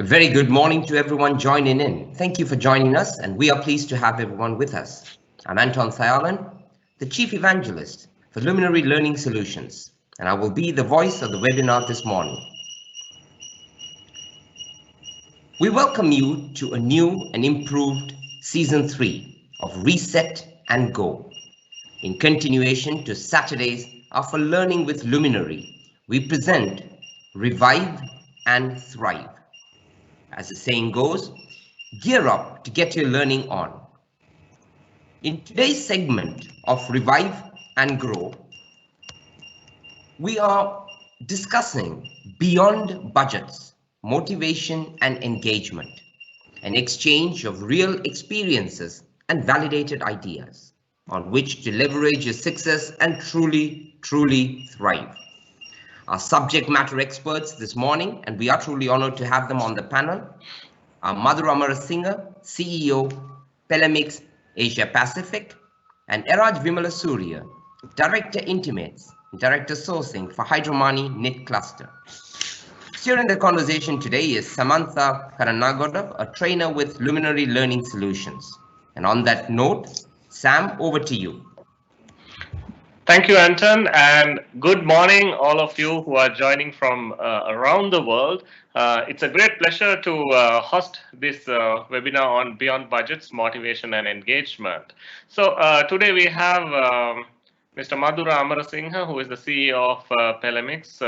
A very good morning to everyone joining in. Thank you for joining us, and we are pleased to have everyone with us. I'm Anton Thayalan, the Chief Evangelist for Luminary Learning Solutions, and I will be the voice of the webinar this morning. We welcome you to a new and improved Season 3 of Reset and Go. In continuation to Saturdays are for Learning with Luminary, we present Revive and Thrive. As the saying goes, gear up to get your learning on. In today's segment of Revive and Grow, we are discussing beyond budgets, motivation and engagement, an exchange of real experiences and validated ideas on which to leverage your success and truly thrive. Our subject matter experts this morning, and we are truly honored to have them on the panel, are Madura Amarasinghe, CEO, Pelemix Asia Pacific, and Eraj Wimalasuriya, Director Intimates, Director Sourcing for Hirdaramani Knit Cluster. Steering the conversation today is Samantha Karanagoda, a trainer with Luminary Learning Solutions. And on that note, Sam, over to you. Thank you, Anton, and good morning, all of you who are joining from around the world. It's a great pleasure to host this webinar on Beyond Budgets, Motivation and Engagement. So today we have Mr. Madura Amarasinghe, who is the CEO of Pelemix,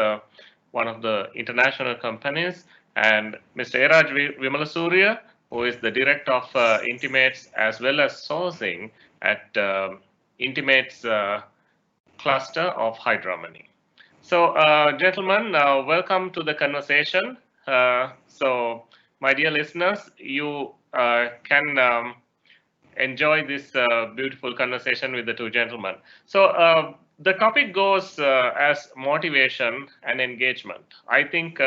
one of the international companies, and Mr. Eraj Wimalasuriya, who is the Director of Intimates as well as Sourcing at Intimates Cluster of Hirdaramani. So, gentlemen, welcome to the conversation. So, my dear listeners, you can enjoy this beautiful conversation with the two gentlemen. So, the topic goes as motivation and engagement. I think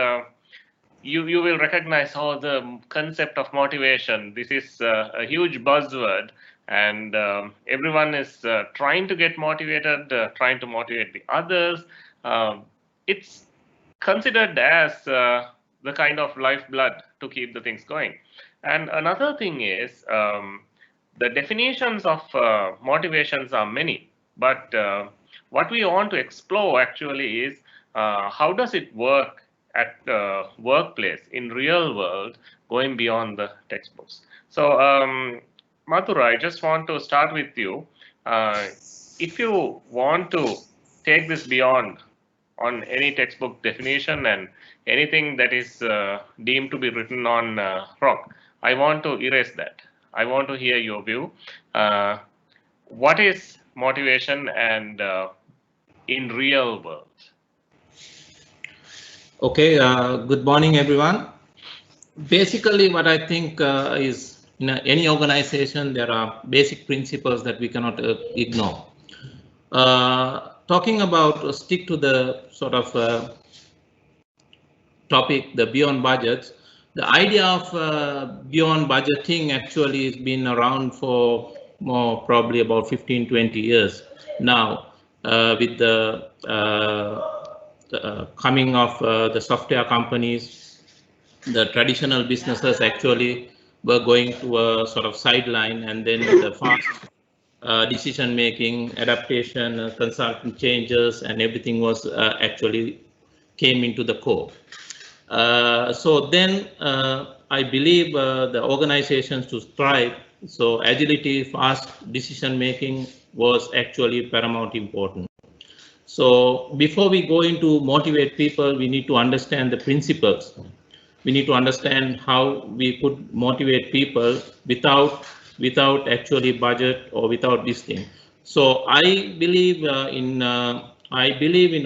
you will recognize how the concept of motivation, this is a huge buzzword, and everyone is trying to get motivated, trying to motivate the others. It's considered as the kind of lifeblood to keep the things going. And another thing is the definitions of motivations are many, but what we want to explore actually is how does it work at the workplace in real world, going beyond the textbooks. So Madura, I just want to start with you. If you want to take this beyond on any textbook definition and anything that is deemed to be written on rock, I want to erase that. I want to hear your view. What is motivation and in real world? Okay, good morning, everyone. Basically, what I think is in any organization, there are basic principles that we cannot ignore. Talking about, stick to the sort of topic, the beyond budgets, the idea of beyond budgeting actually has been around for probably about 15-20 years now, with the coming of the software companies. The traditional businesses actually were going to a sort of sideline, and then the fast decision making, adaptation, consultant changes, and everything was actually came into the core. So then I believe the organizations to thrive, so agility, fast decision making was actually paramount important. So before we go into motivate people, we need to understand the principles. We need to understand how we could motivate people without actually budget or without this thing. So I believe in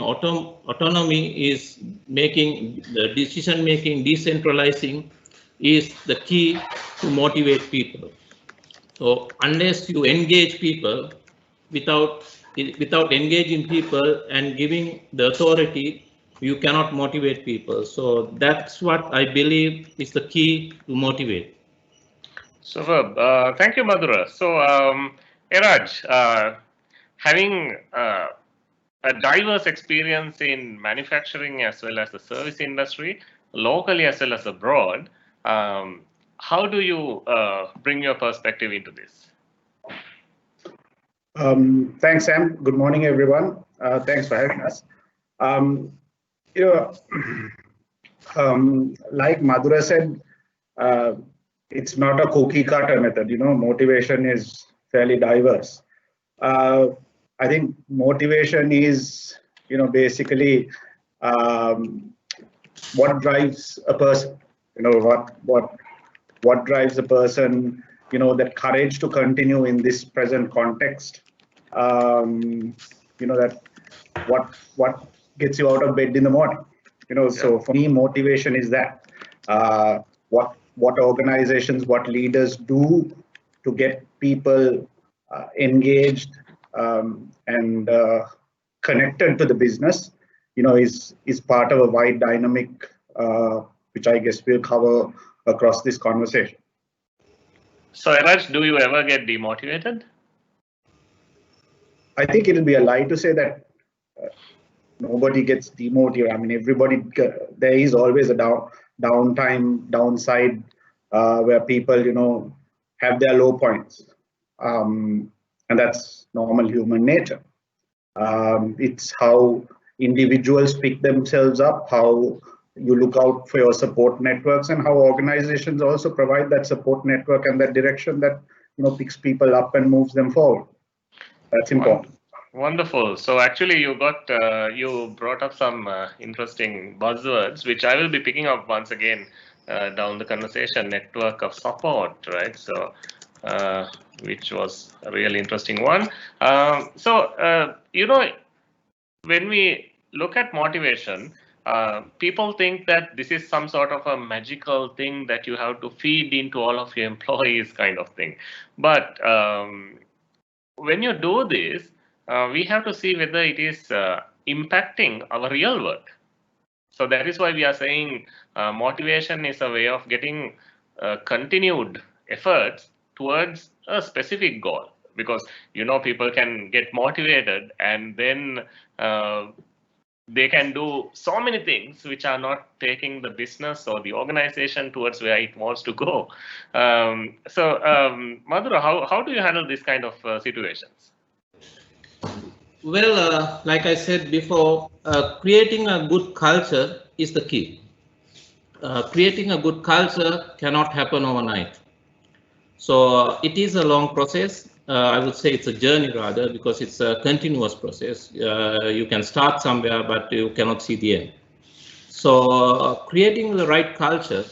autonomy is making the decision making, decentralizing is the key to motivate people. So unless you engage people, without engaging people and giving the authority, you cannot motivate people. So that's what I believe is the key to motivate. Superb. Thank you, Madura. So, Eraj, having a diverse experience in manufacturing as well as the service industry, locally as well as abroad, How do you bring your perspective into this? Thanks, Sam. Good morning, everyone. Thanks for having us. You know, like Madura said, it's not a cookie cutter method. Motivation is fairly diverse. I think motivation is, basically what drives a person. What drives a person. That courage to continue in this present context. That what gets you out of bed in the morning. So for me, motivation is that what organizations, what leaders do to get people engaged and connected to the business, is part of a wide dynamic, which I guess we'll cover across this conversation. So, Eraj, do you ever get demotivated? I think it'll be a lie to say that nobody gets demotivated. I mean, everybody, there is always a downside where people, have their low points. And that's normal human nature. It's how individuals pick themselves up, how you look out for your support networks, and how organizations also provide that support network and that direction that picks people up and moves them forward. That's important. Wonderful. So actually, you brought up some interesting buzzwords, which I will be picking up once again down the conversation. Network of support, right? So, which was a really interesting one. When we look at motivation, people think that this is some sort of a magical thing that you have to feed into all of your employees, kind of thing. But when you do this, we have to see whether it is impacting our real work. So that is why we are saying motivation is a way of getting continued efforts towards a specific goal. Because people can get motivated and then they can do so many things which are not taking the business or the organization towards where it wants to go. Madura, how do you handle this kind of situations? Well, like I said before, creating a good culture is the key. Creating a good culture cannot happen overnight. So it is a long process. I would say it's a journey rather, because it's a continuous process. You can start somewhere, but you cannot see the end. So creating the right culture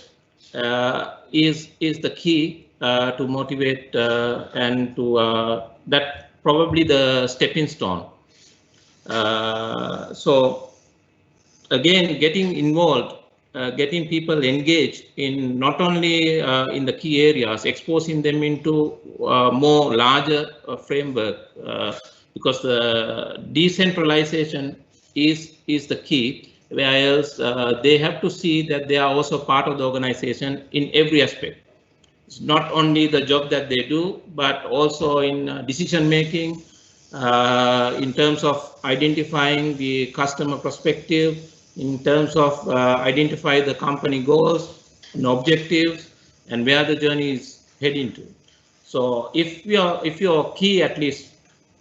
is the key to motivate and to that probably the stepping stone. So again, getting involved, getting people engaged in not only in the key areas, exposing them into more larger framework, because the decentralization is the key, whereas they have to see that they are also part of the organization in every aspect. It's not only the job that they do, but also in decision making, in terms of identifying the customer perspective, in terms of identify the company goals and objectives and where the journey is heading to. So if you're key, at least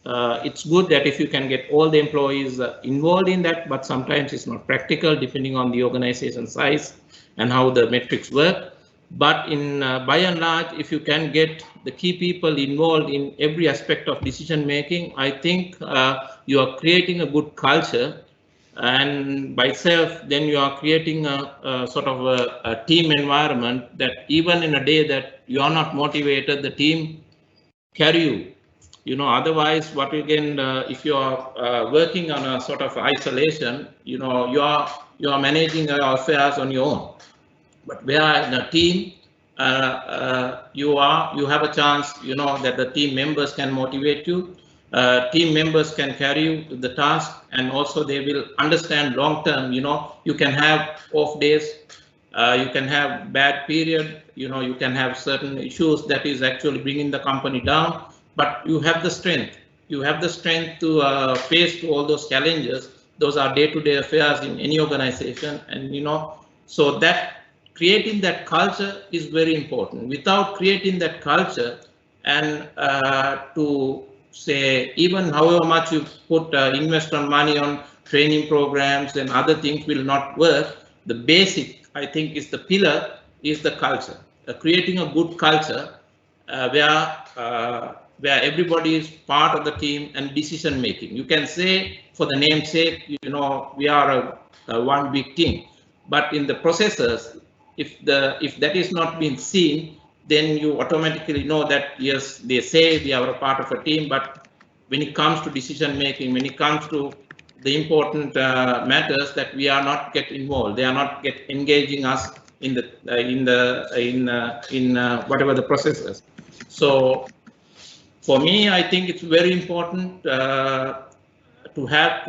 it's good that if you can get all the employees involved in that, but sometimes it's not practical depending on the organization size and how the metrics work. But in by and large, if you can get the key people involved in every aspect of decision making, I think you are creating a good culture, and by itself, then you are creating a sort of a team environment that even in a day that you are not motivated, the team carry you. Otherwise, what you can, if you are working on a sort of isolation, you are managing your affairs on your own. But where in a team, you have a chance, that the team members can motivate you. Team members can carry you to the task, and also they will understand long term. You can have off days, you can have bad period. You can have certain issues that is actually bringing the company down. But you have the strength. You have the strength to face to all those challenges. Those are day-to-day affairs in any organization, and so that creating that culture is very important. Without creating that culture, and to say, even however much you put invest on money on training programs and other things will not work. The basic, I think, is the pillar is the culture. Creating a good culture where everybody is part of the team and decision making. You can say, for the name's sake, we are a one big team, but in the processes, if that is not being seen, then you automatically know that yes, they say we are a part of a team, but when it comes to decision making, when it comes to the important matters, that we are not get involved, they are not get engaging us in whatever the processes. So for me, I think it's very important to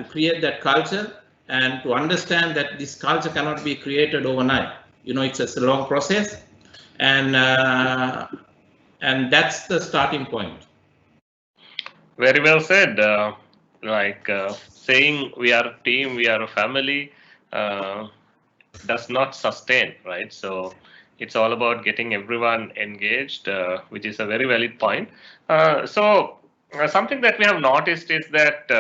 create that culture and to understand that this culture cannot be created overnight. It's a long process, and that's the starting point. Very well said. Saying we are a team, we are a family, does not sustain, right? So it's all about getting everyone engaged, which is a very valid point. Something that we have noticed is that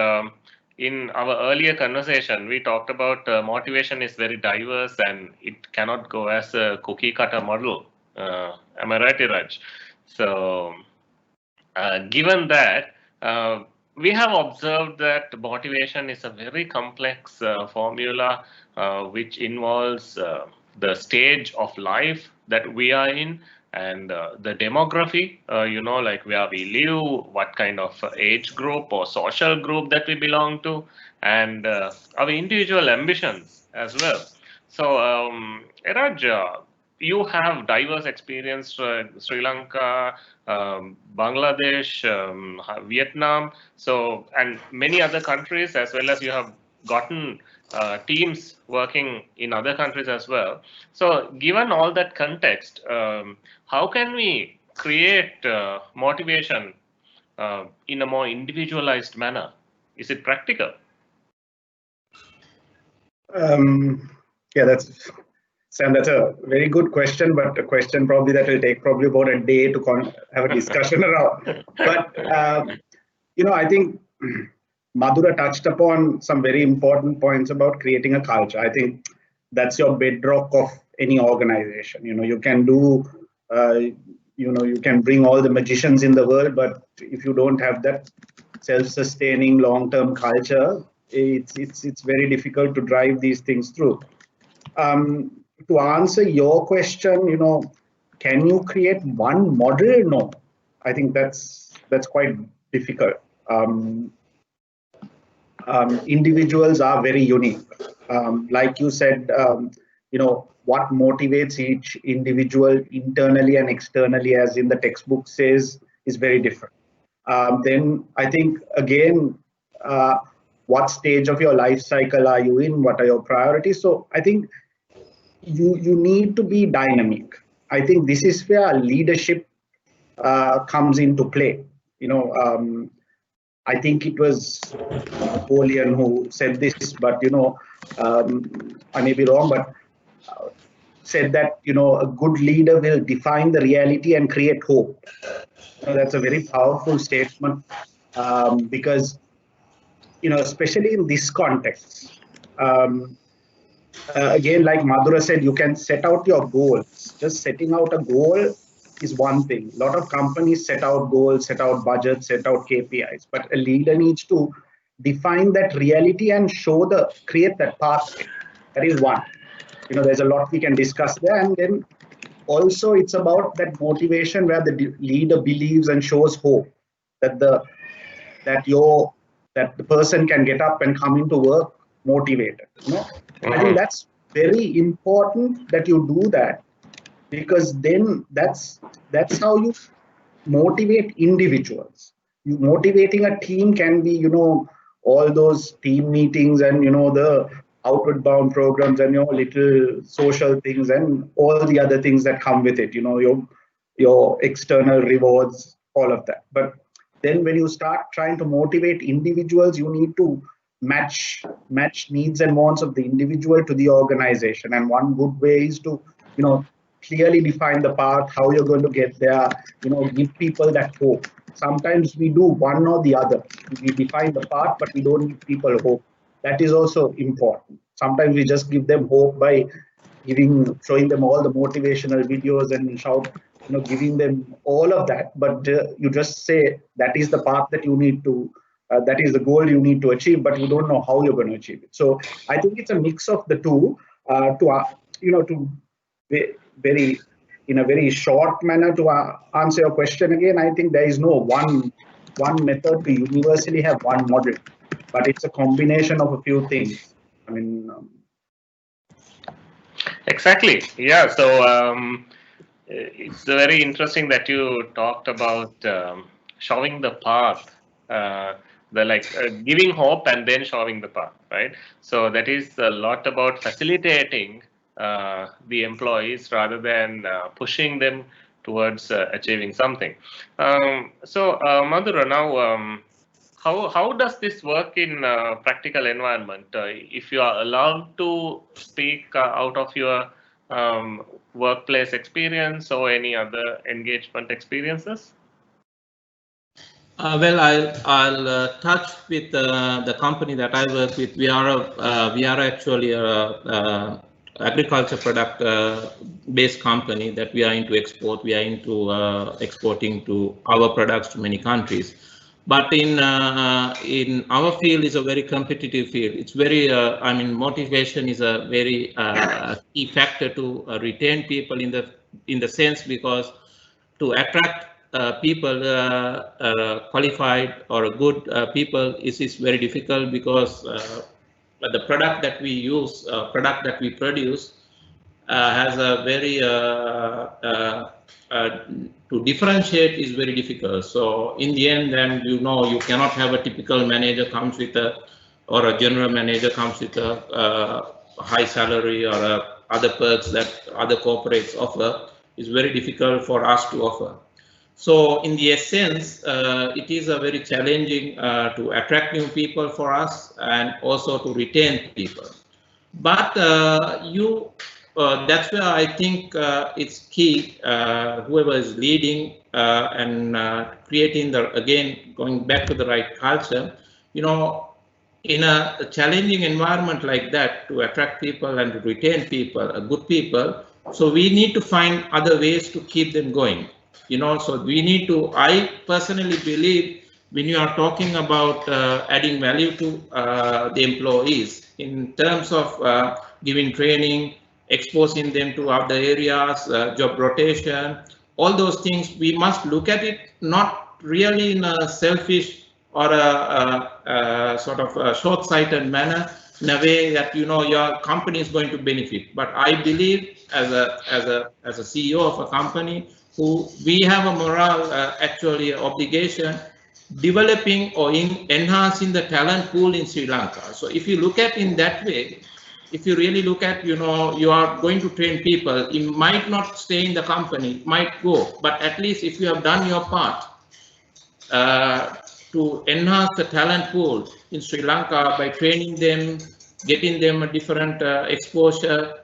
in our earlier conversation, we talked about motivation is very diverse and it cannot go as a cookie cutter model. Am I right, Eraj? So given that, we have observed that motivation is a very complex formula which involves the stage of life that we are in and the demography, like where we live, what kind of age group or social group that we belong to, and our individual ambitions as well. So, Eraj, you have diverse experience, Sri Lanka, Bangladesh, Vietnam, and many other countries, as well as you have gotten teams working in other countries as well. So given all that context, how can we create motivation in a more individualized manner? Is it practical? Yeah, Sam, that's a very good question, but a question probably that will take probably about a day to have a discussion around. But, I think Madura touched upon some very important points about creating a culture. I think that's your bedrock of any organization. You can do, you can bring all the magicians in the world, but if you don't have that self-sustaining long-term culture, it's very difficult to drive these things through. To answer your question, can you create one model? No, I think that's quite difficult. Individuals are very unique. Like you said, what motivates each individual internally and externally, as in the textbook says, is very different. Then I think, again, what stage of your life cycle are you in? What are your priorities? So I think you need to be dynamic. I think this is where leadership comes into play. I think it was Napoleon who said this, but I may be wrong, but said that a good leader will define the reality and create hope. That's a very powerful statement because especially in this context. Again, like Madura said, you can set out your goals. Just setting out a goal is one thing. A lot of companies set out goals, set out budgets, set out KPIs, but a leader needs to define that reality and create that pathway. That is one. There's a lot we can discuss there. And then also it's about that motivation where the leader believes and shows hope that the person can get up and come into work motivated. I think that's very important that you do that, because then that's how you motivate individuals. You motivating a team can be all those team meetings and the outward bound programs and little social things and all the other things that come with it, your external rewards, all of that. But then when you start trying to motivate individuals, you need to match needs and wants of the individual to the organization. And one good way is to clearly define the path, how you're going to get there, give people that hope. Sometimes we do one or the other. We define the path, but we don't give people hope. That is also important. Sometimes we just give them hope by showing them all the motivational videos and giving them all of that. But you just say that is the path that you need to, that is the goal you need to achieve, but you don't know how you're going to achieve it. So I think it's a mix of the two. To very in a very short manner to answer your question again, I think there is no one method to universally have one model, but it's a combination of a few things. I mean, exactly. Yeah. So it's very interesting that you talked about showing the path, giving hope and then showing the path, right? So that is a lot about facilitating the employees rather than pushing them towards achieving something. Madura, now how does this work in practical environment? If you are allowed to speak out of your workplace experience or any other engagement experiences? Well, I'll touch with the company that I work with. We are actually a agriculture product based company that we are into export. We are into exporting to our products to many countries. But in our field is a very competitive field. It's very motivation is a very key factor to retain people in the sense, because to attract people qualified or good people is very difficult, because the product that we use, product that we produce has a very to differentiate is very difficult. So in the end, then you cannot have a typical manager comes with or a general manager comes with a high salary or other perks that other corporates offer. Is very difficult for us to offer. So in the essence, it is a very challenging to attract new people for us and also to retain people. But that's where I think it's key, whoever is leading and creating again, going back to the right culture, in a challenging environment like that, to attract people and to retain people, good people. So we need to find other ways to keep them going. So we need to, I personally believe, when you are talking about adding value to the employees in terms of giving training, exposing them to other areas, job rotation, all those things, we must look at it not really in a selfish or a sort of a short-sighted manner, in a way that your company is going to benefit. But I believe as a CEO of a company, we have a moral actually obligation developing or enhancing the talent pool in Sri Lanka. So if you look at in that way, if you really look at, you are going to train people, you might not stay in the company, might go, but at least if you have done your part to enhance the talent pool in Sri Lanka by training them, getting them a different exposure,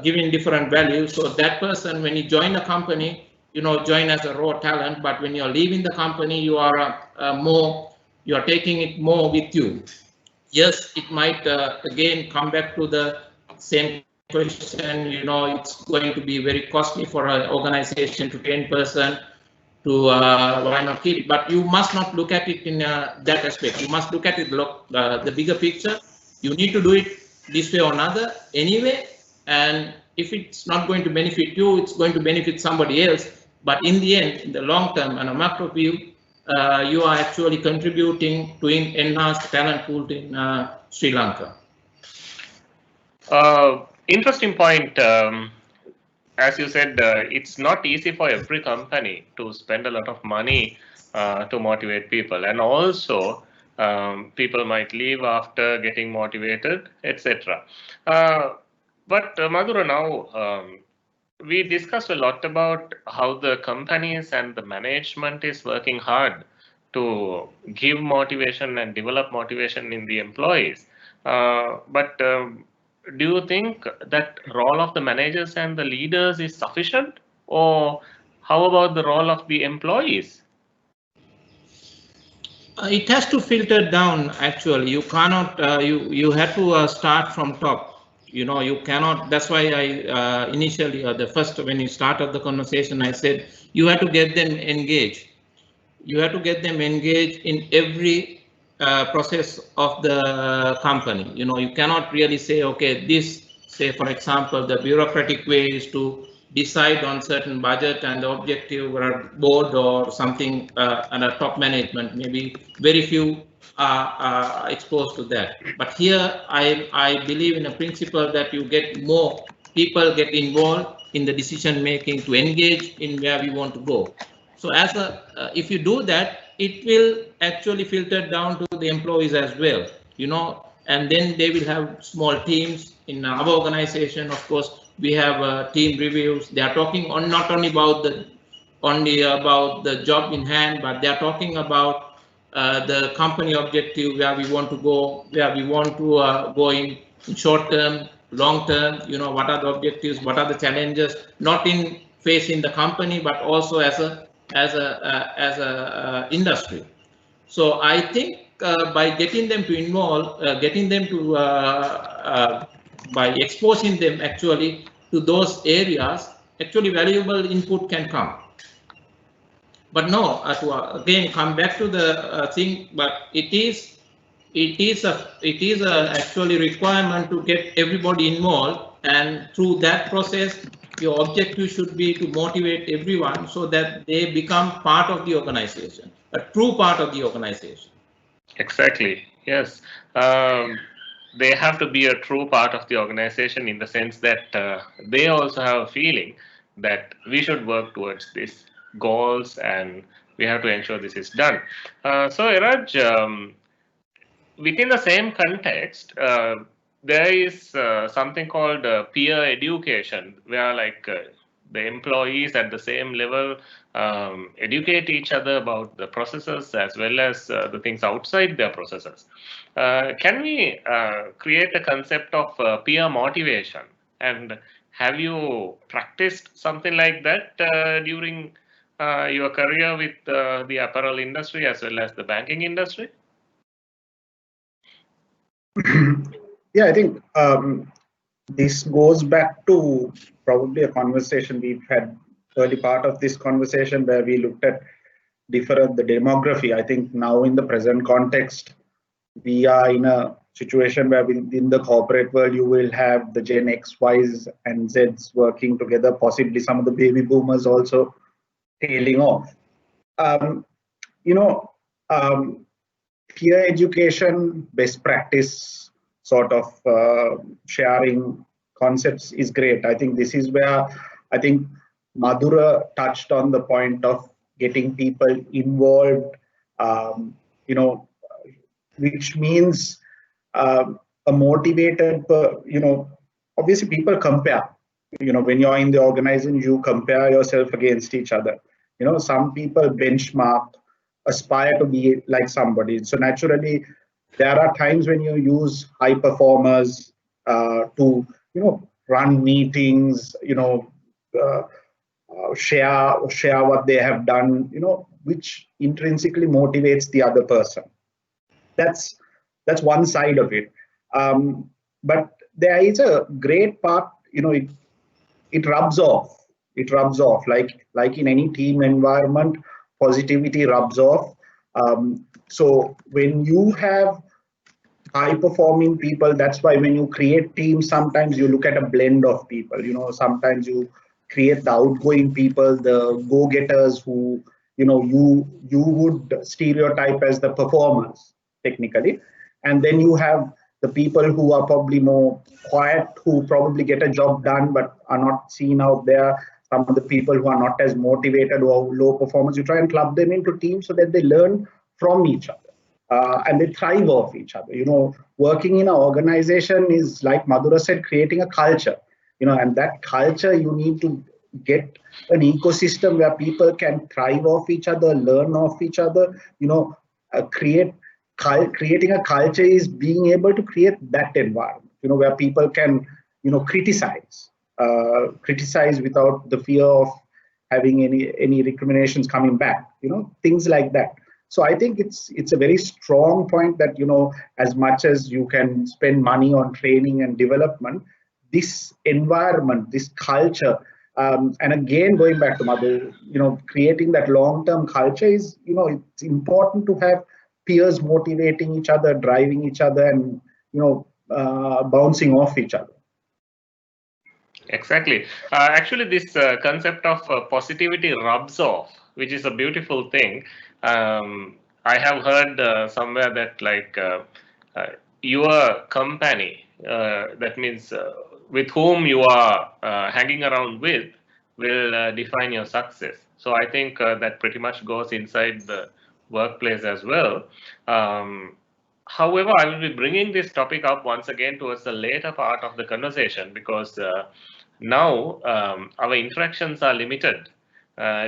giving different values. So that person, when you join a company, join as a raw talent, but when you're leaving the company, you are you are taking it more with you. Yes, it might again come back to the same question, it's going to be very costly for an organization to train person to why not keep it, but you must not look at it in that aspect. You must look at it, the bigger picture. You need to do it this way or another anyway, and if it's not going to benefit you, it's going to benefit somebody else. But in the end, in the long term and a macro view, you are actually contributing to enhance the talent pool in Sri Lanka. Interesting point. As you said, it's not easy for every company to spend a lot of money to motivate people, and also people might leave after getting motivated, etc. But Madura, now we discussed a lot about how the companies and the management is working hard to give motivation and develop motivation in the employees. But do you think that role of the managers and the leaders is sufficient, or how about the role of the employees? It has to filter down. Actually, you cannot. You have to start from top. You cannot. That's why I initially the first when you started the conversation, I said you have to get them engaged. You have to get them engaged in every process of the company. You cannot really say, okay, this, say for example, the bureaucratic way is to decide on certain budget and the objective or board or something and a top management. Maybe very few are exposed to that. But here I believe in a principle that you get more people get involved in the decision making to engage in where we want to go. So if you do that, it will actually filter down to the employees as well, and then they will have small teams. In our organization, of course, we have team reviews. They are talking not only about the job in hand, but they are talking about the company objective, where we want to go, where we want to go in short term, long term. What are the objectives, what are the challenges, not in facing the company, but also as a industry. So I think by getting them to involve, by exposing them actually to those areas, actually valuable input can come. But no, to again come back to the thing, but it is a actually requirement to get everybody involved, and through that process, your objective should be to motivate everyone so that they become part of the organization, a true part of the organization. Exactly. Yes. They have to be a true part of the organization in the sense that they also have a feeling that we should work towards these goals and we have to ensure this is done. So Eraj, within the same context, there is something called peer education, where the employees at the same level educate each other about the processes as well as the things outside their processes. Can we create a concept of peer motivation? And have you practiced something like that during your career with the apparel industry as well as the banking industry? Yeah, I think this goes back to probably a conversation we've had early part of this conversation where we looked at the demography. I think now in the present context, we are in a situation where within the corporate world, you will have the Gen X, Ys, and Zs working together, possibly some of the baby boomers also tailing off. Peer education, best practice sort of sharing concepts is great. I think this is where I think Madura touched on the point of getting people involved, which means a motivated, obviously people compare. When you're in the organization, you compare yourself against each other. Some people benchmark, aspire to be like somebody. So naturally, there are times when you use high performers to, run meetings, share what they have done, which intrinsically motivates the other person. That's one side of it. But there is a great part, it rubs off. It rubs off like in any team environment, positivity rubs off. So when you have high performing people, that's why when you create teams, sometimes you look at a blend of people. Sometimes you create the outgoing people, the go-getters who you would stereotype as the performers technically, and then you have the people who are probably more quiet, who probably get a job done but are not seen out there. Some of the people who are not as motivated or low performers, you try and club them into teams so that they learn from each other and they thrive off each other. Working in an organization is, like Madura said, creating a culture. And that culture, you need to get an ecosystem where people can thrive off each other, learn off each other. Creating a culture is being able to create that environment. where people can, criticize without the fear of having any recriminations coming back, things like that. So I think it's a very strong point that, as much as you can spend money on training and development, this environment, this culture, and again, going back to Madhu, creating that long-term culture is, it's important to have peers motivating each other, driving each other, and, bouncing off each other. Exactly. Actually, this concept of positivity rubs off, which is a beautiful thing. I have heard somewhere that your company, that means with whom you are hanging around with, will define your success. So I think that pretty much goes inside the workplace as well. However, I will be bringing this topic up once again towards the later part of the conversation, because now our interactions are limited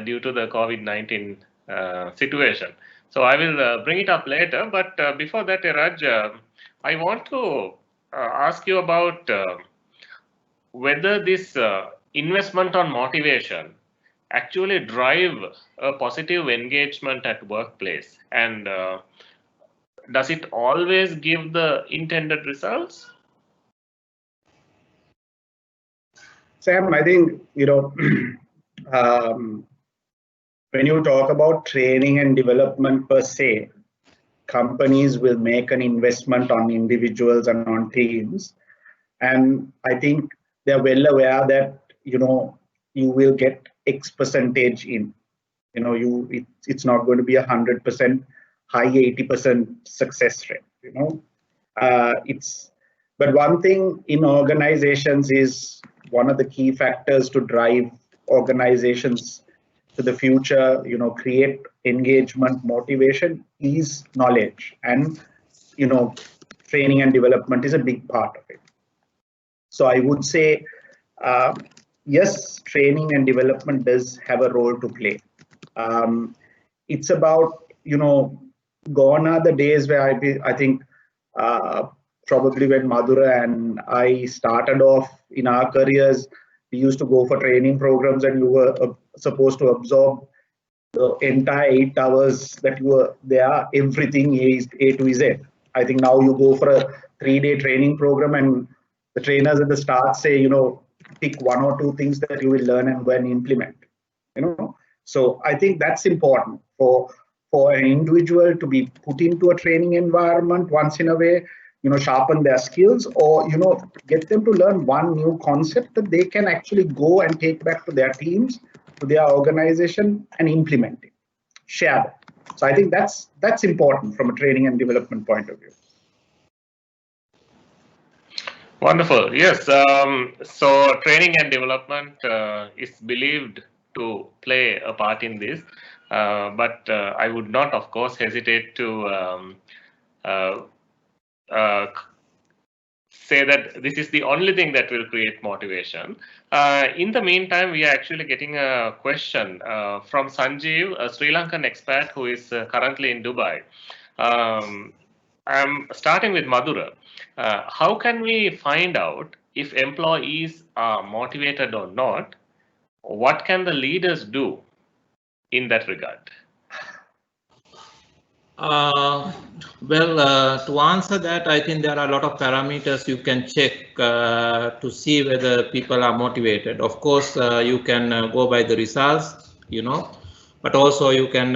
due to the COVID-19 situation. So I will bring it up later. But before that, Eraj, I want to ask you about whether this investment on motivation actually drive a positive engagement at workplace, and does it always give the intended results? Sam, I think, when you talk about training and development per se, companies will make an investment on individuals and on teams. And I think they're well aware that, you will get X percentage in. It's not going to be 100% high 80% success rate. But one thing in organizations is one of the key factors to drive organizations to the future, create engagement, motivation, is knowledge, and training and development is a big part of it. So I would say, yes, training and development does have a role to play. It's about, gone are the days where I think probably when Madura and I started off in our careers, we used to go for training programs and you were supposed to absorb the entire 8 hours that you were there, everything A to Z. I think now you go for a 3-day training program and the trainers at the start say, pick 1 or 2 things that you will learn and when implement. So I think that's important for an individual to be put into a training environment once in a way, sharpen their skills, or get them to learn one new concept that they can actually go and take back to their teams, to their organization, and implement it, share that. So I think that's important from a training and development point of view. Wonderful. Yes. So training and development is believed to play a part in this, but I would not, of course, hesitate to say that this is the only thing that will create motivation. In the meantime, we are actually getting a question from Sanjeev, a Sri Lankan expat who is currently in Dubai. I'm starting with Madura. How can we find out if employees are motivated or not? What can the leaders do in that regard? Well, to answer that, I think there are a lot of parameters you can check to see whether people are motivated. Of course, you can go by the results, but also you can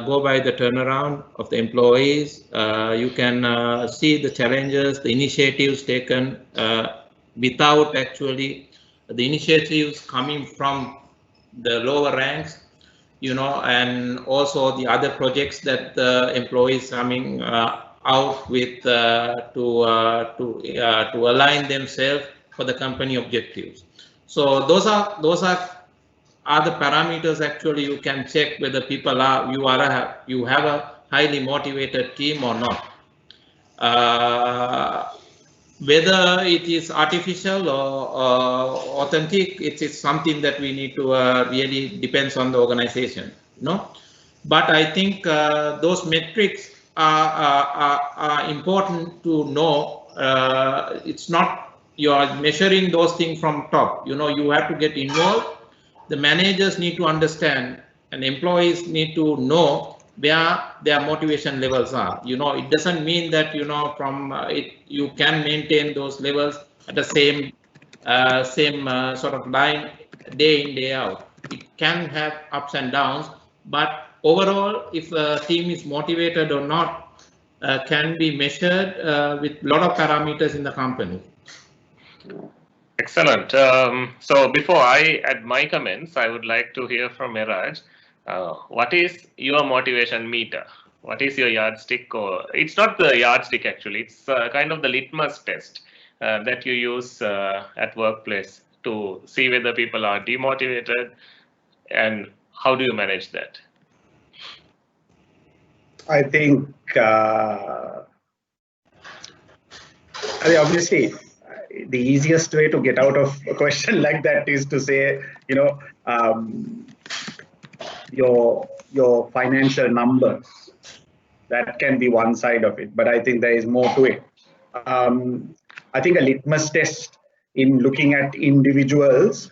go by the turnaround of the employees. You can see the challenges, the initiatives taken without actually the initiatives coming from the lower ranks, and also the other projects that the employees coming out with to align themselves for the company objectives. So those are the parameters actually you can check whether people you have a highly motivated team or not. Whether it is artificial or authentic, it is something that we need to really depends on the organization, But I think those metrics are important to know it's not you are measuring those things from top. You have to get involved. The managers need to understand, and employees need to know where their motivation levels are. It doesn't mean that from it you can maintain those levels at the same sort of line day in day out. It can have ups and downs, but overall, if a team is motivated or not, can be measured with a lot of parameters in the company. Excellent. So before I add my comments, I would like to hear from Eraj. What is your motivation meter? What is your yardstick? Or it's not the yardstick actually. It's kind of the litmus test that you use at workplace to see whether people are demotivated, and how do you manage that? I think obviously the easiest way to get out of a question like that is to say, your financial numbers. That can be one side of it, but I think there is more to it. I think a litmus test in looking at individuals,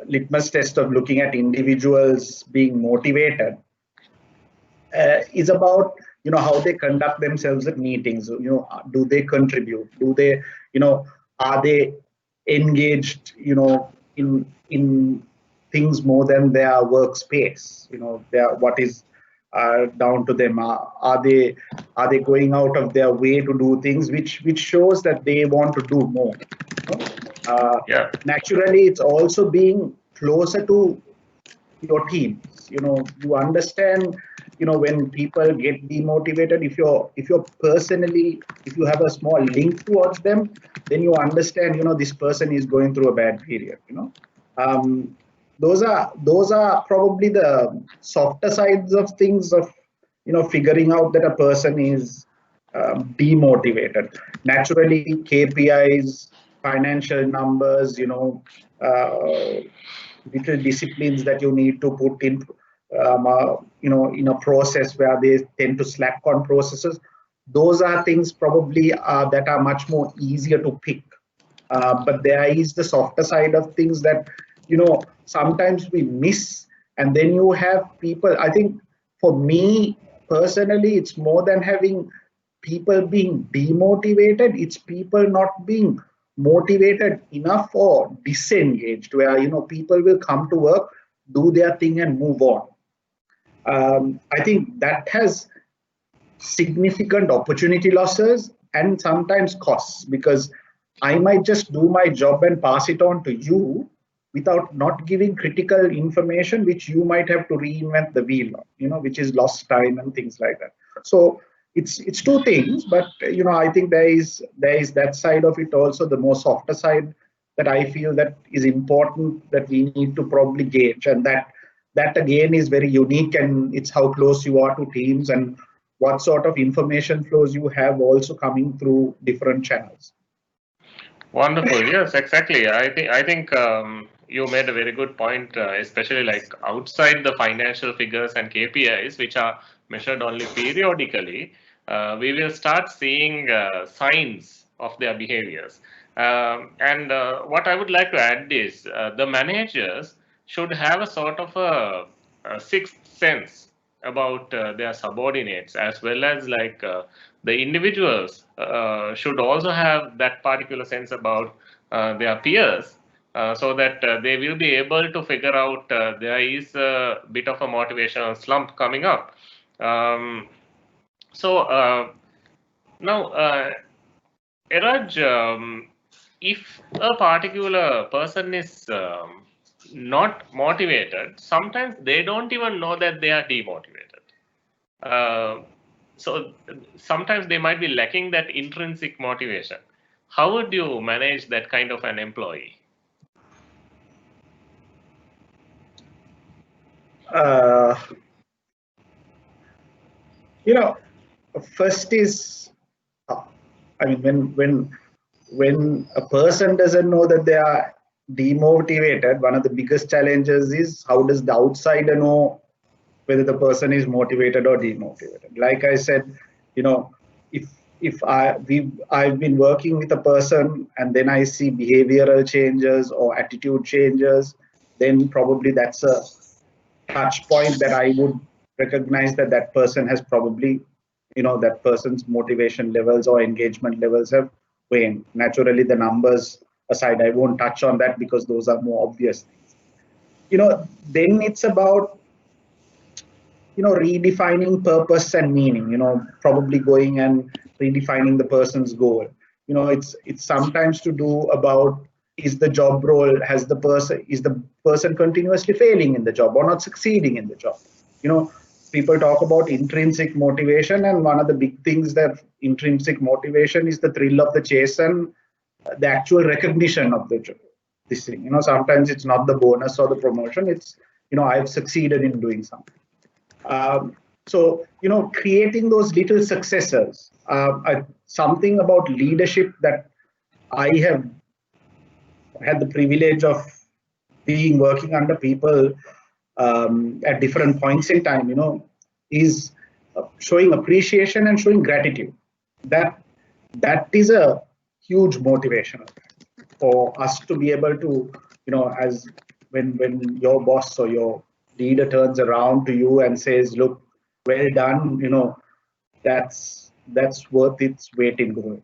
litmus test of looking at individuals being motivated is about how they conduct themselves at meetings. Do they contribute? Do they are they engaged in things more than their workspace? What is down to them? Are they going out of their way to do things which shows that they want to do more? Yeah. Naturally, it's also being closer to your teams. You understand when people get demotivated, if you have a small link towards them, then you understand this person is going through a bad period. Those are probably the softer sides of things of figuring out that a person is demotivated. Naturally, KPIs, financial numbers, little disciplines that you need to put in in a process where they tend to slack on processes. Those are things probably that are much more easier to pick. But there is the softer side of things that sometimes we miss, and then you have people. I think for me personally, it's more than having people being demotivated. It's people not being motivated enough or disengaged, where people will come to work, do their thing, and move on. I think that has significant opportunity losses and sometimes costs, because I might just do my job and pass it on to you without not giving critical information, which you might have to reinvent the wheel on, which is lost time and things like that. So it's two things, but I think there is that side of it also, the more softer side, that I feel that is important, that we need to probably gauge, and that again is very unique, and it's how close you are to teams and what sort of information flows you have also coming through different channels. Wonderful. Yes, exactly. I think you made a very good point, especially like outside the financial figures and KPIs, which are measured only periodically. We will start seeing signs of their behaviors. And what I would like to add is the managers should have a sort of a sixth sense about their subordinates, as well as like the individuals should also have that particular sense about their peers, so that they will be able to figure out there is a bit of a motivational slump coming up. So now, Eraj, if a particular person is not motivated, sometimes they don't even know that they are demotivated. So sometimes they might be lacking that intrinsic motivation. How would you manage that kind of an employee? First is, I mean, when a person doesn't know that they are demotivated, one of the biggest challenges is how does the outsider know whether the person is motivated or demotivated. Like I said, if I've been working with a person and then I see behavioral changes or attitude changes, then probably that's a touch point that I would recognize that person has probably, that person's motivation levels or engagement levels have waned. Naturally, the numbers aside, I won't touch on that because those are more obvious things. Then it's about, redefining purpose and meaning, probably going and redefining the person's goal. It's sometimes to do about, is the job role, is the person continuously failing in the job or not succeeding in the job? People talk about intrinsic motivation, and one of the big things that intrinsic motivation is the thrill of the chase and the actual recognition of this thing. Sometimes it's not the bonus or the promotion, it's, I've succeeded in doing something. So, creating those little successes, something about leadership that I have had the privilege of working under people at different points in time, is showing appreciation and showing gratitude. That is a huge motivation for us to be able to, as when your boss or your leader turns around to you and says, look, well done, that's worth its weight in gold.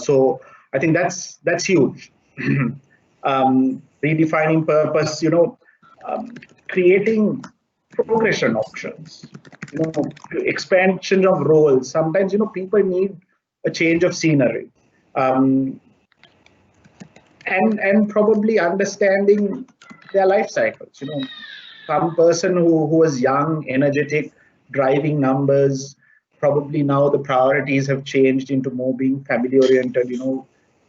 So I think that's huge. Redefining purpose, creating progression options, expansion of roles. Sometimes, people need a change of scenery. And probably understanding their life cycles. Some person who was young, energetic, driving numbers, probably now the priorities have changed into more being family oriented,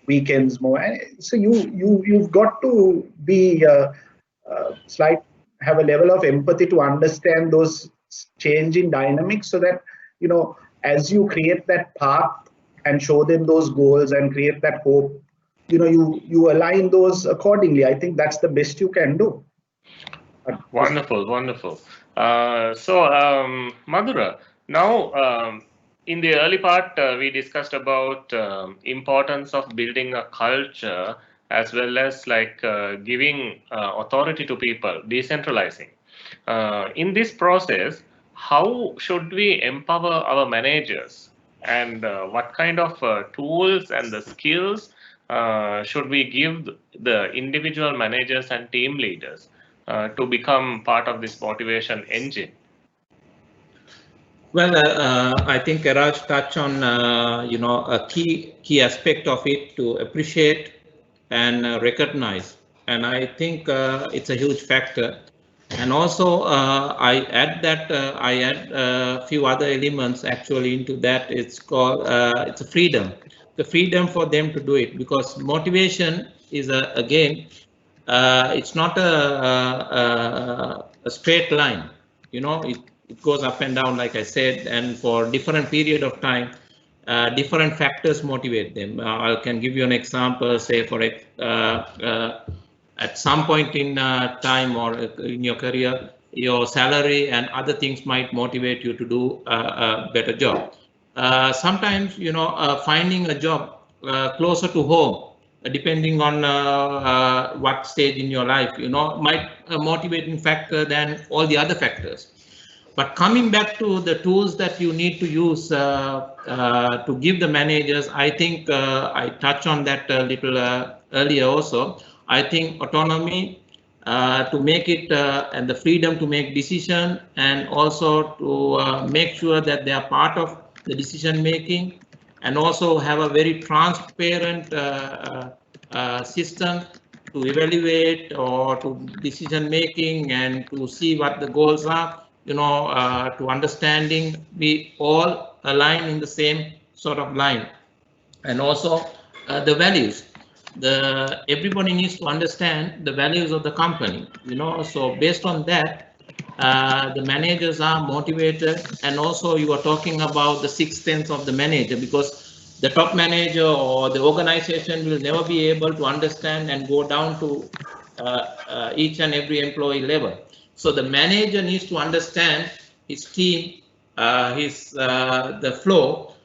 weekends more. So you've got to be have a level of empathy to understand those changing dynamics, so that as you create that path and show them those goals and create that hope, you align those accordingly. I think that's the best you can do. Wonderful. So Madura, now in the early part we discussed about importance of building a culture, as well as giving authority to people, decentralizing. In this process, how should we empower our managers, and what kind of tools and the skills should we give the individual managers and team leaders to become part of this motivation engine? Well, I think Eraj touched on a key aspect of it, to appreciate and recognize, and I think it's a huge factor. And also I add a few other elements actually into that. It's called it's a freedom, the freedom for them to do it, because motivation is again it's not a straight line. It goes up and down, like I said, and for different period of time, different factors motivate them. I can give you an example. Say for at some point in time or in your career, your salary and other things might motivate you to do a better job. Sometimes, finding a job closer to home, depending on what stage in your life, might a motivating factor than all the other factors. But coming back to the tools that you need to use to give the managers, I think I touched on that a little earlier also. I think autonomy to make it and the freedom to make decision, and also to make sure that they are part of the decision making, and also have a very transparent system to evaluate or to decision making, and to see what the goals are, to understanding we all align in the same sort of line. And also the values. Everybody needs to understand the values of the company, so based on that, the managers are motivated. And also you are talking about the sixth sense of the manager, because the top manager or the organization will never be able to understand and go down to each and every employee level. So the manager needs to understand his team, the flow.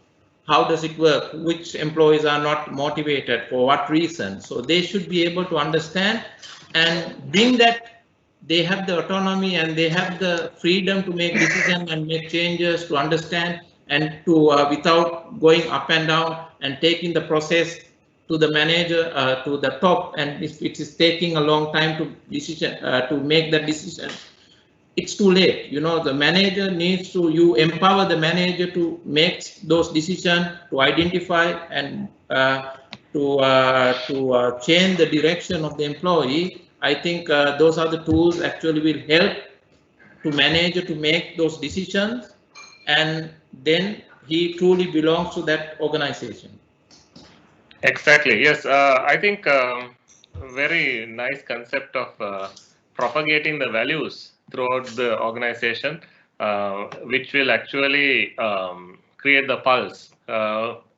How does it work? Which employees are not motivated, for what reason? So they should be able to understand and bring that they have the autonomy and they have the freedom to make decisions and make changes, to understand and to without going up and down and taking the process to the manager, to the top. And if it is taking a long time to make that decision, it's too late. The manager needs to, you empower the manager to make those decisions, to identify and to change the direction of the employee. I think those are the tools actually will help to manager to make those decisions, and then he truly belongs to that organization. Exactly. Yes, I think very nice concept of propagating the values throughout the organization, which will actually create the pulse,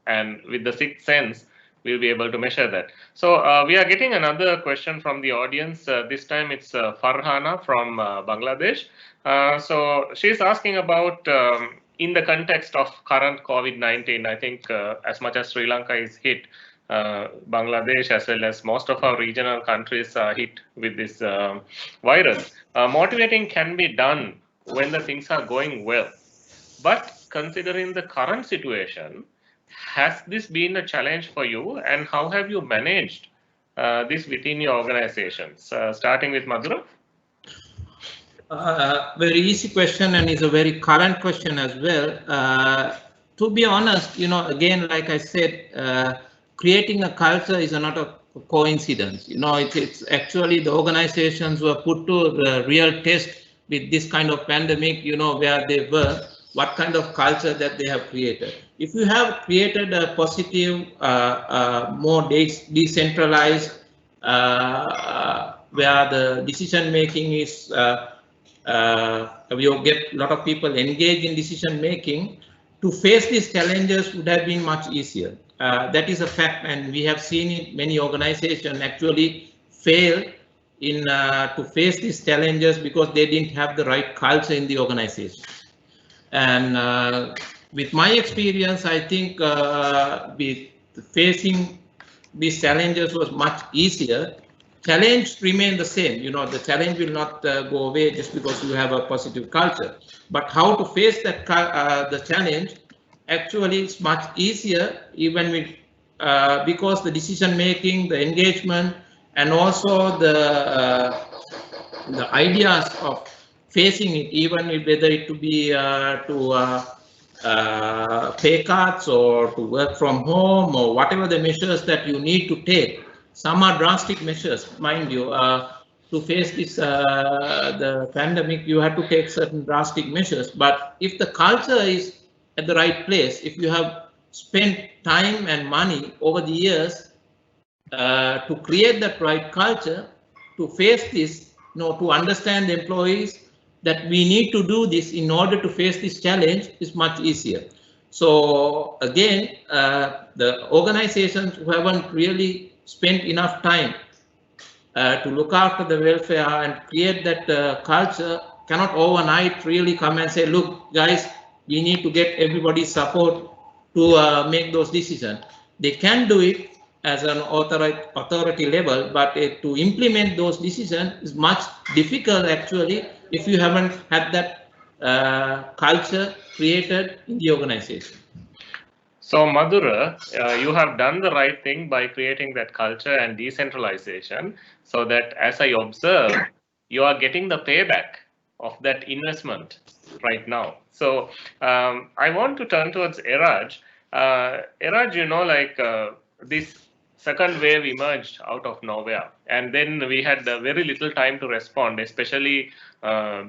and with the sixth sense, we'll be able to measure that. So we are getting another question from the audience. This time it's Farhana from Bangladesh. So she's asking about in the context of current COVID-19, I think as much as Sri Lanka is hit, Bangladesh as well as most of our regional countries are hit with this virus. Motivating can be done when the things are going well. But considering the current situation, has this been a challenge for you, and how have you managed this within your organizations? Starting with Madura. Very easy question, and is a very current question as well. To be honest, again, like I said, creating a culture is not a coincidence. It's actually the organizations were put to the real test with this kind of pandemic, where they were, what kind of culture that they have created. If you have created a positive, more decentralized, where the decision making is, you get a lot of people engaged in decision making, to face these challenges would have been much easier. That is a fact, and we have seen it. Many organizations actually fail in to face these challenges because they didn't have the right culture in the organization. And with my experience, I think with facing these challenges was much easier. Challenge remain the same. The challenge will not go away just because you have a positive culture. But how to face that the challenge actually is much easier, even with because the decision making, the engagement, and also the ideas of facing it, even whether it to be pay cuts or to work from home or whatever the measures that you need to take. Some are drastic measures, mind you. To face this the pandemic, you have to take certain drastic measures. But if the culture is at the right place, if you have spent time and money over the years to create that right culture, to face this, to understand the employees that we need to do this in order to face this challenge is much easier. So again, the organizations who haven't really spent enough time to look after the welfare and create that culture cannot overnight really come and say, look, guys, we need to get everybody's support to make those decisions. They can do it as an authority level, but to implement those decisions is much difficult actually if you haven't had that culture created in the organization. So Madura, you have done the right thing by creating that culture and decentralization, so that as I observe, you are getting the payback of that investment right now. So I want to turn towards Eraj. Eraj, this second wave emerged out of nowhere, and then we had very little time to respond, especially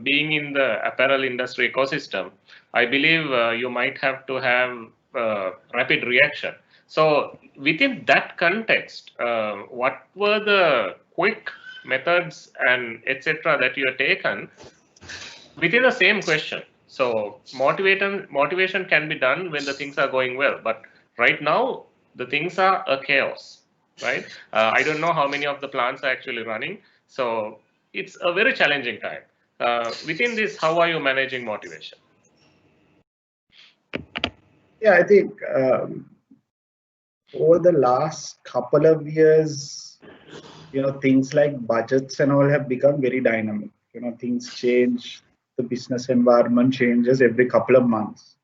being in the apparel industry ecosystem. I believe you might have to have rapid reaction. So within that context, what were the quick methods and etc. that you have taken within the same question? So motivation can be done when the things are going well, but right now the things are a chaos, right? I don't know how many of the plants are actually running, so it's a very challenging time. Within this, how are you managing motivation? Yeah, I think over the last couple of years, things like budgets and all have become very dynamic. Things change, the business environment changes every couple of months.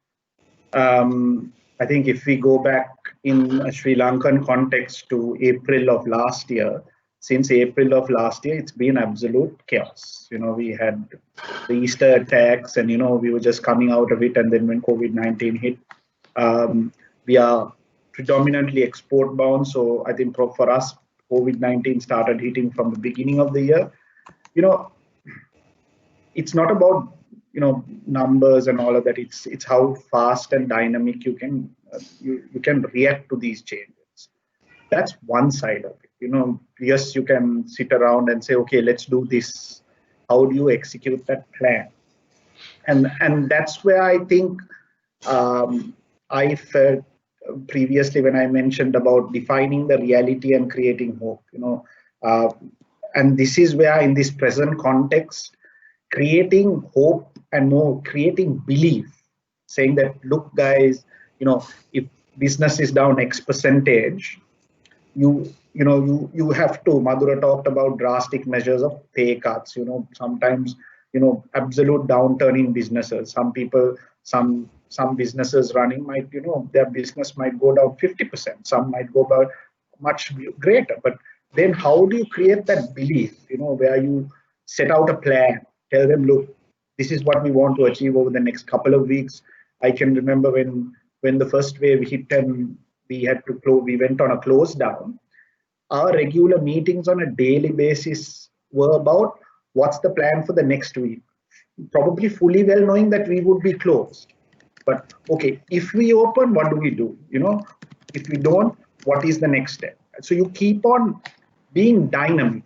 I think if we go back in a Sri Lankan context to April of last year, since April of last year, it's been absolute chaos. We had the Easter attacks, and we were just coming out of it, and then when COVID-19 hit, we are predominantly export bound. So I think for us, COVID-19 started hitting from the beginning of the year. It's not about numbers and all of that. It's how fast and dynamic you can react to these changes. That's one side of it. Yes, you can sit around and say, okay, let's do this. How do you execute that plan? And that's where I think I felt previously when I mentioned about defining the reality and creating hope. And this is where, in this present context, creating hope and more creating belief, saying that, look, guys, if business is down X percentage, you have to. Madura talked about drastic measures of pay cuts. Sometimes absolute downturn in businesses. Some businesses running might, their business might go down 50%. Some might go about much greater. But then how do you create that belief? Where you set out a plan, tell them, look, this is what we want to achieve over the next couple of weeks. I can remember when the first wave hit and we had to close, we went on a close down. Our regular meetings on a daily basis were about what's the plan for the next week, probably fully well knowing that we would be closed. But okay, if we open, what do we do? If we don't, what is the next step? So you keep on being dynamic.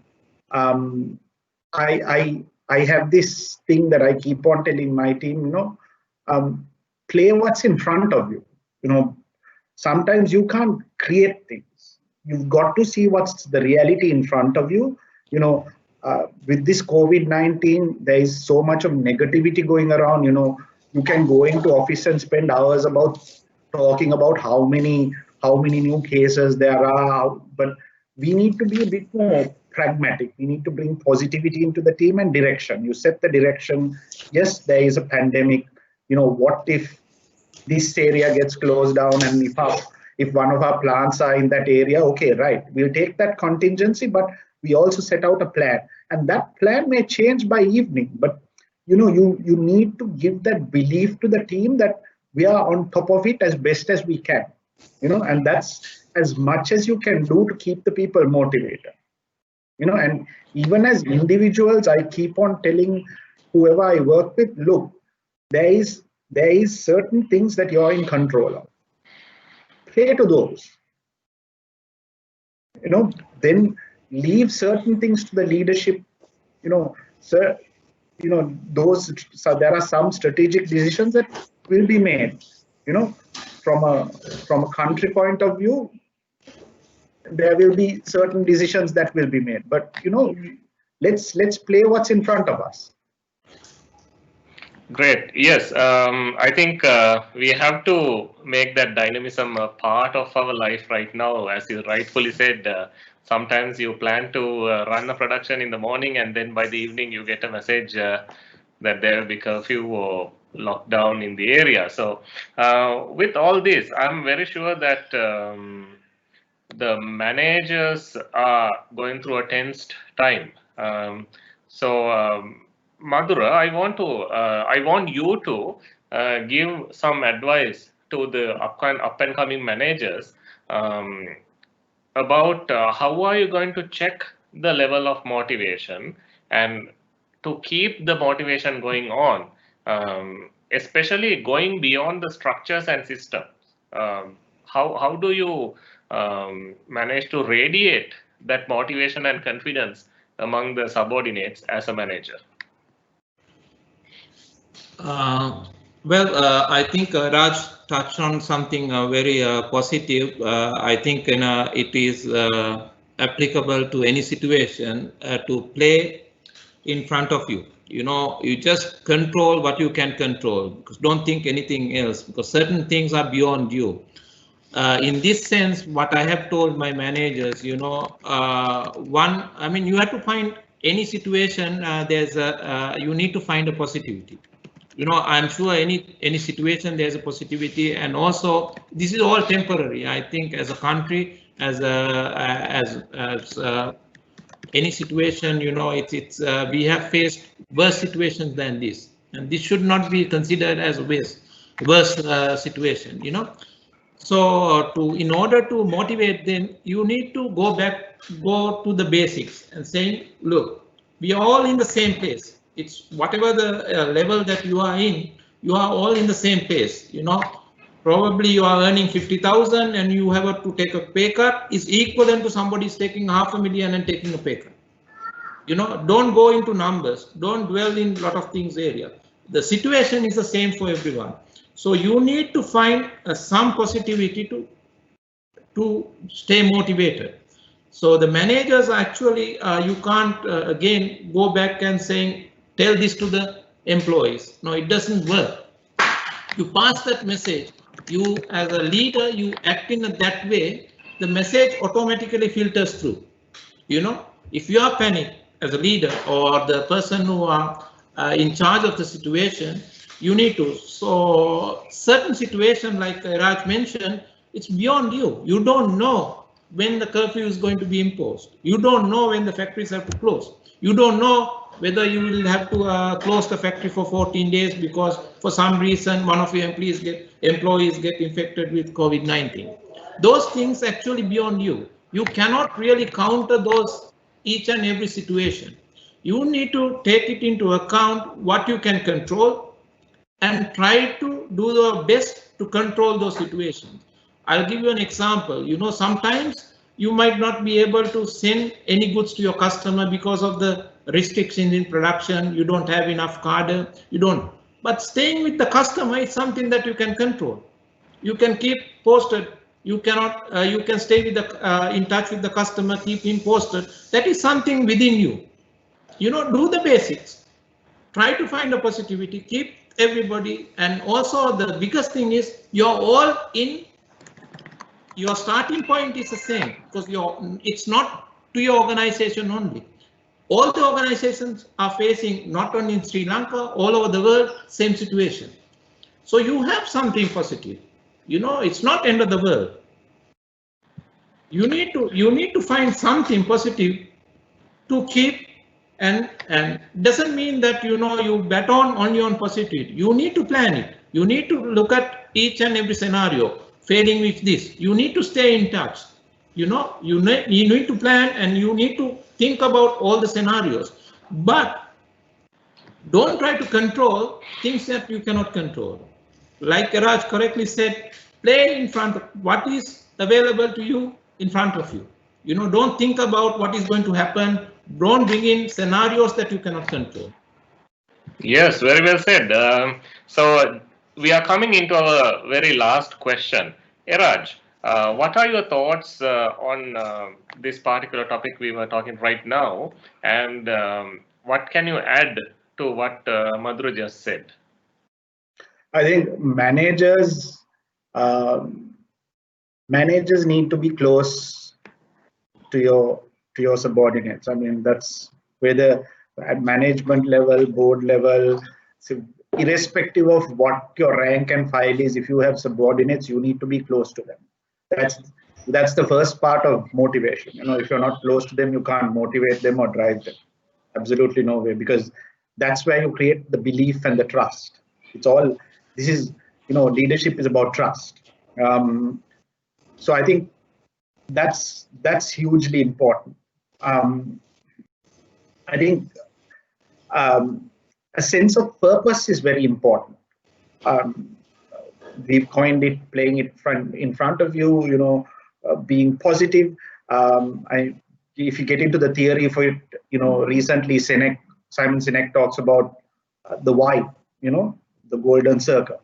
I have this thing that I keep on telling my team, play what's in front of you. Sometimes you can't create things. You've got to see what's the reality in front of you. With this COVID-19, there is so much of negativity going around. You can go into office and spend hours talking about how many new cases there are, but we need to be a bit more pragmatic. We need to bring positivity into the team and direction. You set the direction. Yes, there is a pandemic. What if this area gets closed down, and if one of our plants are in that area? Okay, right. We'll take that contingency, but we also set out a plan, and that plan may change by evening. But you need to give that belief to the team that we are on top of it as best as we can. And that's as much as you can do to keep the people motivated. And even as individuals, I keep on telling whoever I work with, look, there is certain things that you're in control of. Play to those. Then leave certain things to the leadership. So there are some strategic decisions that will be made. From a country point of view, there will be certain decisions that will be made. But let's play what's in front of us. Great. Yes, I think we have to make that dynamism a part of our life right now. As you rightfully said, sometimes you plan to run a production in the morning, and then by the evening you get a message that there will be curfew or lockdown in the area. So with all this, I'm very sure that the managers are going through a tensed time. Madura, I want you to give some advice to the up and coming managers about how are you going to check the level of motivation and to keep the motivation going on, especially going beyond the structures and systems. How do you manage to radiate that motivation and confidence among the subordinates as a manager? I think Raj touched on something very positive. I think it is applicable to any situation to play in front of you. You just control what you can control, because don't think anything else, because certain things are beyond you. In this sense, what I have told my managers, you have to find any situation, you need to find a positivity. I'm sure any situation there's a positivity, and also this is all temporary. I think as a country, as any situation, we have faced worse situations than this, and this should not be considered as a worse situation. So in order to motivate them, you need to go to the basics and saying, look, we are all in the same place. It's whatever the level that you are in, you are all in the same place. Probably you are earning 50,000 and you have to take a pay cut is equivalent to somebody is taking 500,000 and taking a pay cut. Don't go into numbers, don't dwell in a lot of things area. The situation is the same for everyone. So you need to find some positivity to stay motivated. So the managers actually, you can't again go back and tell this to the employees. No, it doesn't work. You pass that message. You as a leader, you act in that way, the message automatically filters through. If you are panicked as a leader or the person who are in charge of the situation, you need to. So certain situation like Eraj mentioned, it's beyond you. You don't know when the curfew is going to be imposed. You don't know when the factories have to close. You don't know whether you will have to close the factory for 14 days because for some reason one of your employees get infected with COVID-19. Those things actually beyond you. You cannot really counter those each and every situation. You need to take it into account what you can control and try to do your best to control those situations. I'll give you an example. Sometimes you might not be able to send any goods to your customer because of the restrictions in production. You don't have enough cadre. But staying with the customer is something that you can control. You can keep posted. You can stay with in touch with the customer, keep him posted. That is something within you. Do the basics. Try to find a positivity. Keep everybody, and also the biggest thing is you're all in. Your starting point is the same because it's not to your organization only. All the organizations are facing, not only in Sri Lanka, all over the world, same situation. So you have something positive. It's not end of the world. You need to find something positive to keep, and doesn't mean that you bet only on positivity. You need to plan it. You need to look at each and every scenario. Failing with this, you need to stay in touch. You need to plan and you need to think about all the scenarios, but don't try to control things that you cannot control. Like Eraj correctly said, play in front of what is available to you in front of you. Don't think about what is going to happen. Don't bring in scenarios that you cannot control. Yes, very well said. So we are coming into our very last question. Eraj, what are your thoughts on this particular topic we were talking right now, and what can you add to what Madura just said? I think managers need to be close to your subordinates. I mean, that's whether at management level, board level, so irrespective of what your rank and file is, if you have subordinates, you need to be close to them. That's the first part of motivation. If you're not close to them, you can't motivate them or drive them. Absolutely no way, because that's where you create the belief and the trust. Leadership is about trust. So I think that's hugely important. I think a sense of purpose is very important. We've coined it, playing it in front of you, being positive. If you get into the theory for it, recently Simon Sinek talks about the why, the golden circle.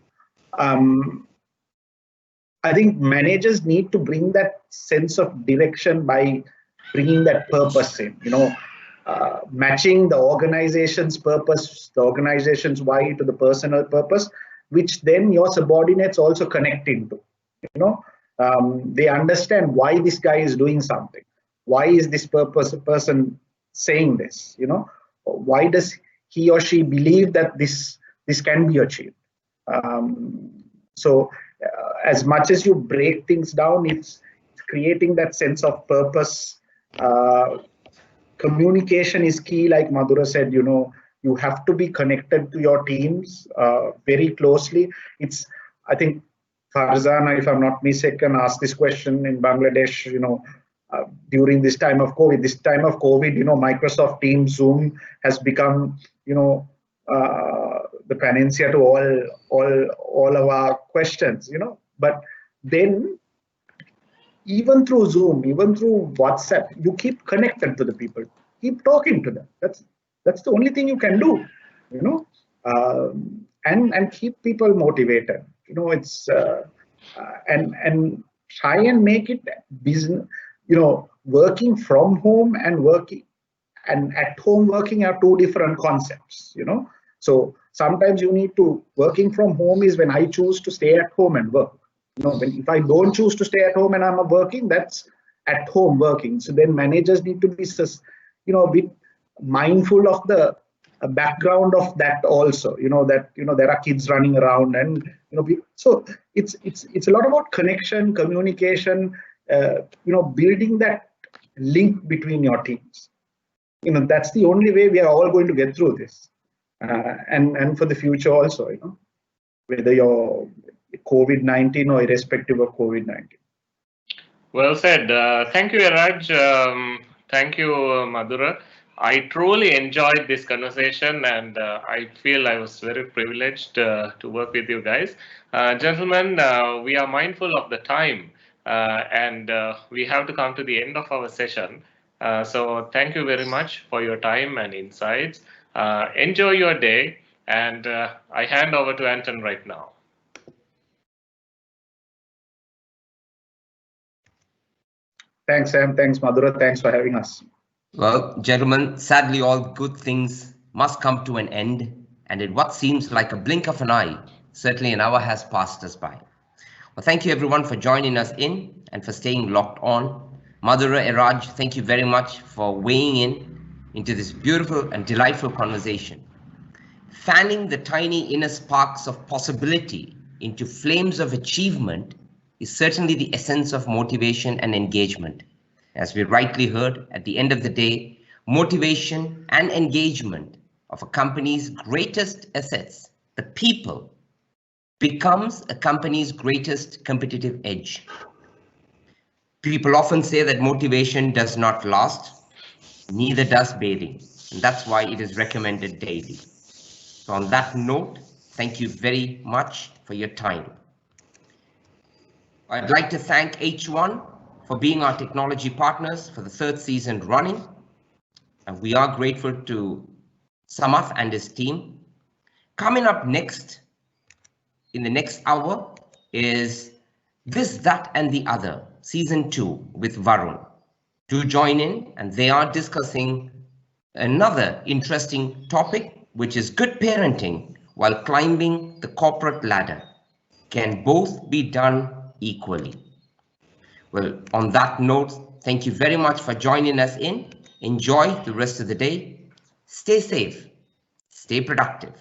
I think managers need to bring that sense of direction by bringing that purpose in. matching the organization's purpose, the organization's why to the personal purpose, which then your subordinates also connect into. They understand why this guy is doing something. Why is this person saying this? Why does he or she believe that this can be achieved? So as much as you break things down, it's creating that sense of purpose. Communication is key, like Madura said. You have to be connected to your teams very closely. I think Farzana, if I'm not mistaken, asked this question in Bangladesh, during this time of COVID. This time of COVID, Microsoft Teams, Zoom has become, the panacea to all of our questions, But then, even through Zoom, even through WhatsApp, you keep connected to the people, keep talking to them. That's the only thing you can do, and keep people motivated. It's and try and make it business. Working from home and working and at home working are two different concepts. So sometimes you need to, working from home is when I choose to stay at home and work. If I don't choose to stay at home and I'm working, that's at home working. So then managers need to be, a bit mindful of the background of that also. That there are kids running around, and so it's a lot about connection, communication. Building that link between your teams. That's the only way we are all going to get through this, and for the future also. Whether you're COVID-19 or irrespective of COVID-19. Well said. Thank you, Eraj. Thank you, Madura. I truly enjoyed this conversation, and I feel I was very privileged to work with you guys. Gentlemen, we are mindful of the time, and we have to come to the end of our session. So thank you very much for your time and insights. Enjoy your day, and I hand over to Anton right now. Thanks, Sam. Thanks, Madura. Thanks for having us. Well, gentlemen, sadly, all good things must come to an end, and in what seems like a blink of an eye, certainly an hour has passed us by. Well, thank you everyone for joining us in and for staying locked on. Madura, Eraj, thank you very much for weighing in into this beautiful and delightful conversation. Fanning the tiny inner sparks of possibility into flames of achievement is certainly the essence of motivation and engagement. As we rightly heard, at the end of the day, motivation and engagement of a company's greatest assets, the people, becomes a company's greatest competitive edge. People often say that motivation does not last, neither does bathing, and that's why it is recommended daily. So on that note, thank you very much for your time. I'd like to thank H1 for being our technology partners for the third season running. And we are grateful to Samath and his team. Coming up next, in the next hour, is This, That and the Other, Season 2 with Varun. Do join in, and they are discussing another interesting topic, which is good parenting while climbing the corporate ladder. Can both be done equally? Well, on that note, thank you very much for joining us in. Enjoy the rest of the day. Stay safe, stay productive.